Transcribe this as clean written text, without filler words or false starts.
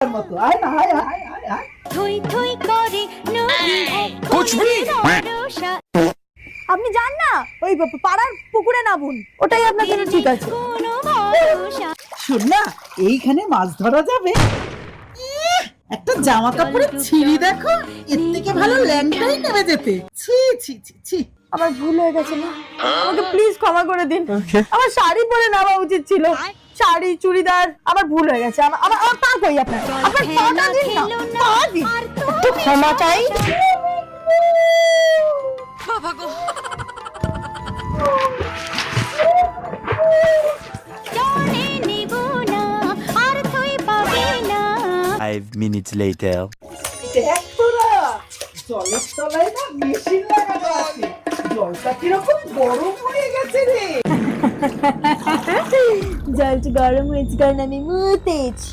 মতো আয় না আয় আয় আয় আয় থুই থুই করে নদী कुछ भी ভরসা। আপনি যান না ওই পাড়ার পুকুরে নামুন, ওটাই আপনার জন্য ঠিক আছে। কোনো ভরসা শোন না, এইখানে মাছ ধরা যাবে। একটা জামা কাপড়ের ছিঁড়ি দেখো, এর থেকে ভালো ল্যাংটাই নেমে যেতে। ছি ছি ছি ছি। আমার ভুল হয়ে গেছে না, আমাকে প্লিজ ক্ষমা করে দিন। আমার শাড়ি পরে নামা উচিত ছিল, শাড়ি চুড়িদার। আমার ভুল হয়ে গেছে। আমার আমার পা কই আপনার? আপনার পাটা দিন না, পা দিন। একটু ক্ষমা চাই। बाबा को জানে নিব না আর তুই পাবি না। 5 minutes later. দেখ তোরা, জলের তলায় না মেশিন লাগানো আছে। জলটা কিরকম গরম হয়ে গেছে রে। জলটা গরম হয়েছে কারণ আমি মুতেছি।